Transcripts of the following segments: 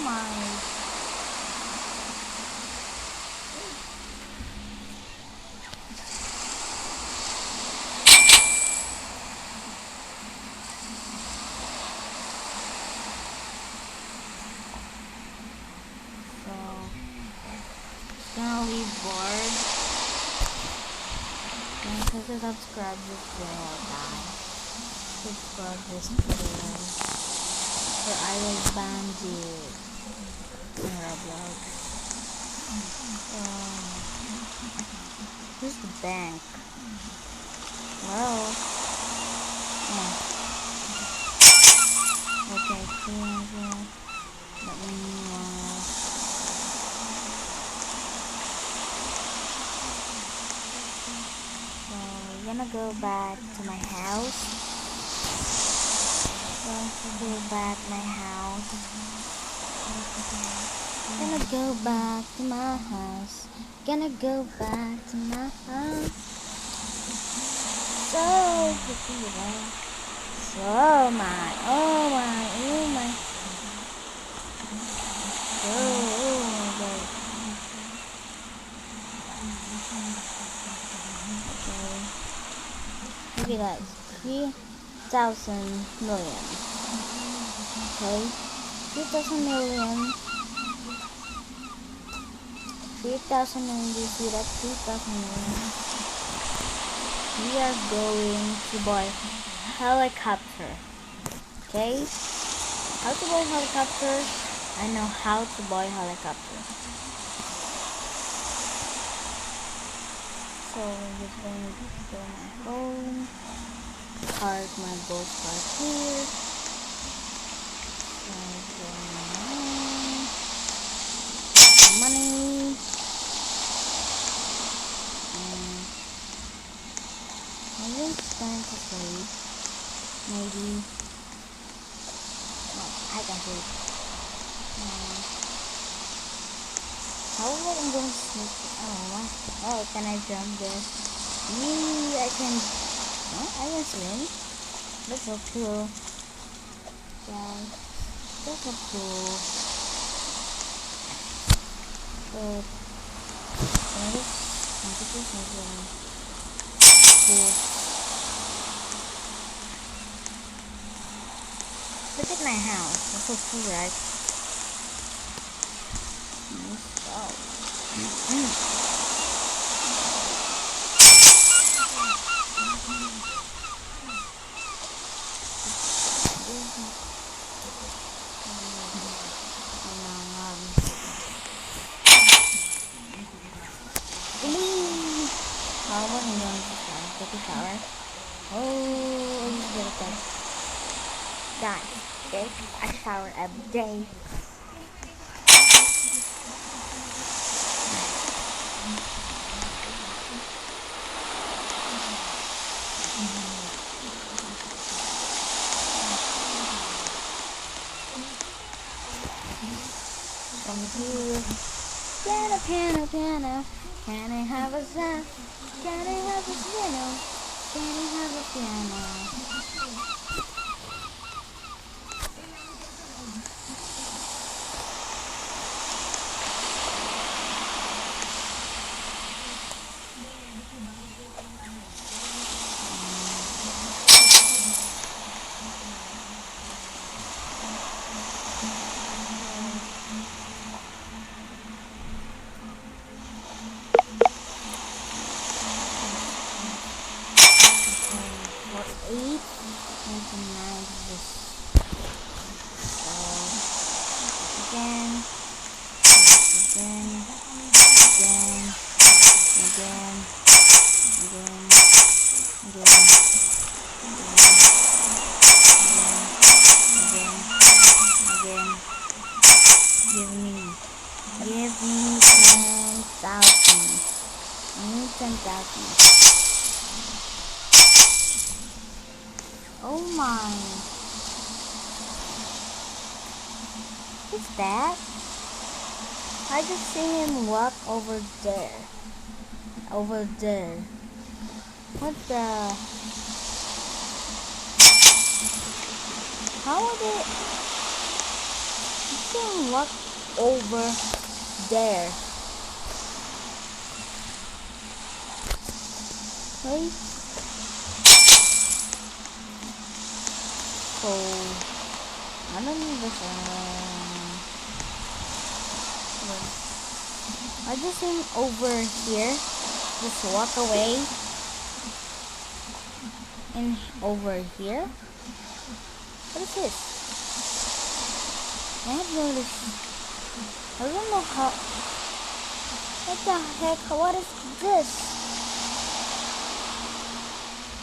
my. So, gonna leave bored. Don't forget to subscribe this video, guys. Subscribe this video. For I will Bandit in Roblox. Who's the bank? Well, okay, cool. Let me so we're gonna go back to my house. Gonna go back to my house. Gonna go back to my house. Gonna go back to my house. So oh my. Oh my. Oh my god. Okay. Look at that. 3,000 million. Okay. 3,000 million. 3,000 million. Do you see that? 3,000 million. We are going to buy helicopter. Okay? How to buy helicopter? I know how to buy helicopter. So I'm just going to go to my phone, park my boat right here. Money. I think it's time to sleep. Maybe. Oh, I can sleep. How about I'm going to sleep? Oh, what? Oh, can I jump this? I can. Oh, I can swim. That's so cool. Guys, that's so cool. But I just want something cool. Look at my house. That's so cool, right? How about I'm going to take a shower? Oh, you get it guys. Guys, take a shower every day. From here, piano. Can I have a sound? Can I have a piano? Can I have a piano? Give me 10,000. I need 10,000. Oh my. What's that? I just see him walk over there. Over there. What the? How would it? can walk over there. Wait. So, I don't understand. I just aim over here. Just walk away. And over here. What is this? I have noticed. I don't know how. What the heck? What is this?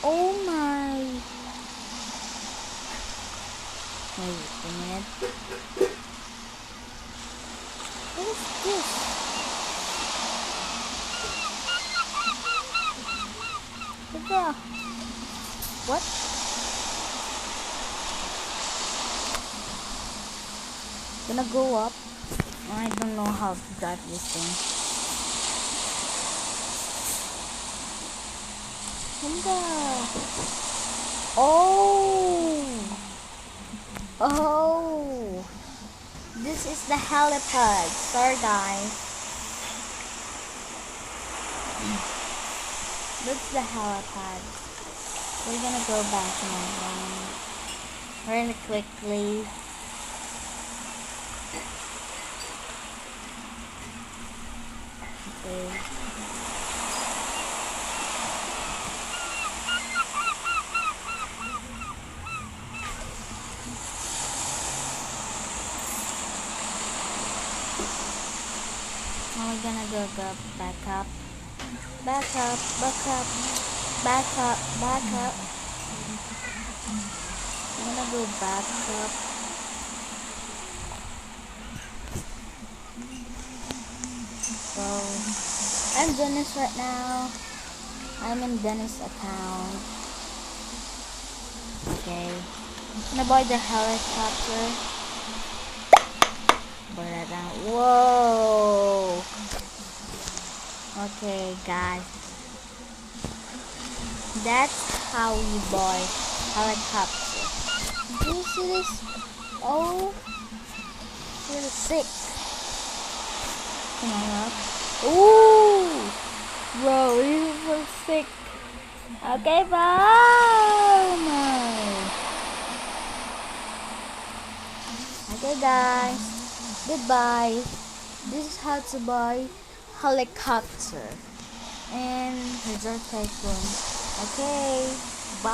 Oh my. Wait a minute. What is this? What the? What? Gonna go up. I don't know how to drive this thing. And oh, this is the helipad. Sorry guys. That's the helipad. We're gonna go back to my home really quickly. Okay. Now we're gonna go back up. Back up, back up, back up, back up. I'm gonna go back up. So, I'm Dennis right now. I'm in Dennis' account. Okay. I'm gonna buy the helicopter. Buy that down. Whoa! Okay, guys. That's how you buy helicopter. Do you see this? Oh, you're sick. Come on up. Ooh, bro, you're so sick. Okay, bye. Okay, guys. Goodbye. This is how to buy helicopter and here's our tycoon. Okay.